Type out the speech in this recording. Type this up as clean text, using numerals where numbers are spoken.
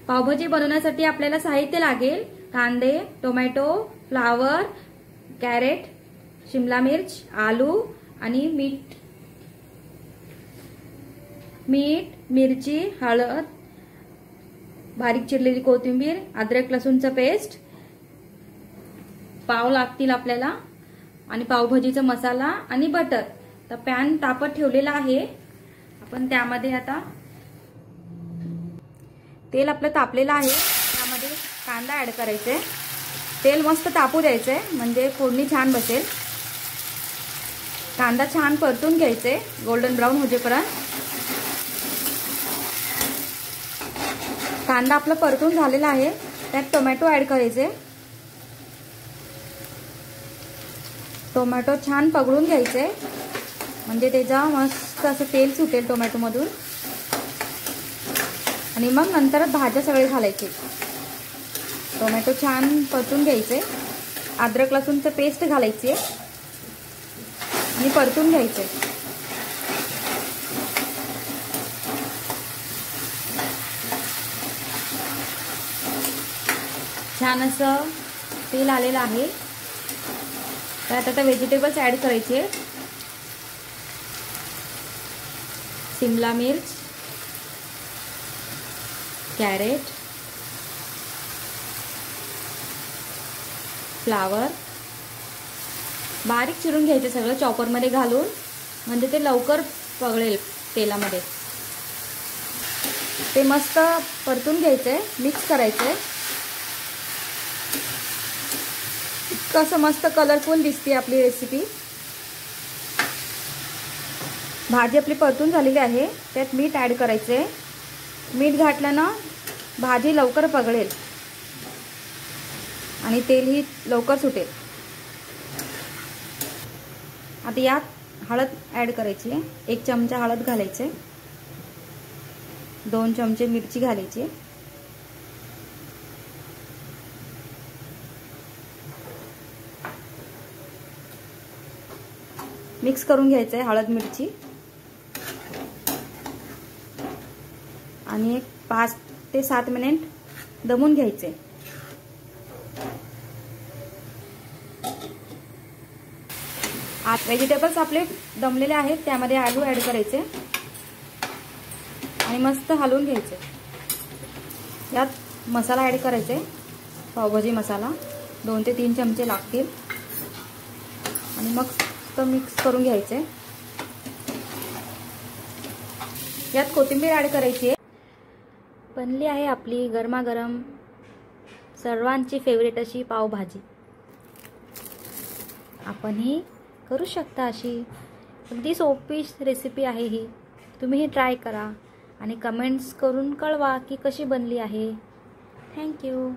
पावभाजी बनवण्यासाठी आपल्याला साहित्य लागेल कांदे, टोमॅटो, फ्लावर, कॅरेट, शिमला मिर्च, आलू आणि मीठ, मिरची, हळद, बारीक चिरलेली कोथिंबीर, अद्रक लसूणचं पेस्ट, पाव लागतील आपल्याला आणि पावभाजीचा मसाला आणि बटर। तर पॅन तापत ठेवलेला आहे, आपण त्यामध्ये आता तेल आपलं तापलेलं आहे, त्यामध्ये कांदा ऍड करायचे। तेल मस्त तापू द्यायचे म्हणजे फोडणी छान बसेल। कांदा छान परतून घ्यायचे गोल्डन ब्राउन होजेपर्यंत। कांदा आपला परतून झालेला आहे, त्यात टोमॅटो ऍड करायचे। टोमॅटो छान पगळून घ्यायचे म्हणजे त्याचा मस्त असं तेल सुटेल टोमॅटो मधून। आणि मग नंतर भाज्या सगळे घालायचे। टोमॅटो छान परतून घ्यायचे, अद्रक लसूणचं पेस्ट घालायचे आणि परतून घ्यायचे। छान असं तेल आलेलं आहे, त्यात आता व्हेजिटेबल्स ऍड करायचे। शिमला मिर्च, कॅरेट, फ्लावर बारीक चिरून घ्यायचे सगळं चॉपर मध्ये घालून, म्हणजे ते लवकर पगळेल तेलामध्ये। ते मस्त परतून घ्यायचे, मिक्स करायचे। कसं मस्त कलरफुल दिसते आपली रेसिपी। भाजी आपली परतून झालेली आहे, त्यात मीठ ऍड करायचे। मीठ घातल्यानं भाजी लवकर पगळेल आणि तेलही लवकर सुटेल। आता यात हळद ऍड करायची, 1 चमचा हळद घालायचे, 2 चमचे मिरची घालायची, मिक्स करून घ्यायचंय हळद मिरची आणि एक 5 ते 7 मिनिट दमून घ्यायचे। व्हेजिटेबल्स आपले दमलेले आहेत, त्यामध्ये आलू ऍड करायचे आणि मस्त हलवून घ्यायचे। यात मसाला ऍड करायचे, पावभाजी मसाला 2 ते 3 चमचे लागतील आणि मग मिक्स करून घ्यायचे। यात कोथिंबीर ऍड करायची। बनली आहे आपली गरमागरम सर्वांची फेवरेट अशी पावभाजी। आपणही करू शकता अशी, अगदी सोपी रेसिपी आहे ही। तुम्ही ही ट्राय करा आणि कमेंट्स करून कळवा की कशी बनली आहे। Thank you.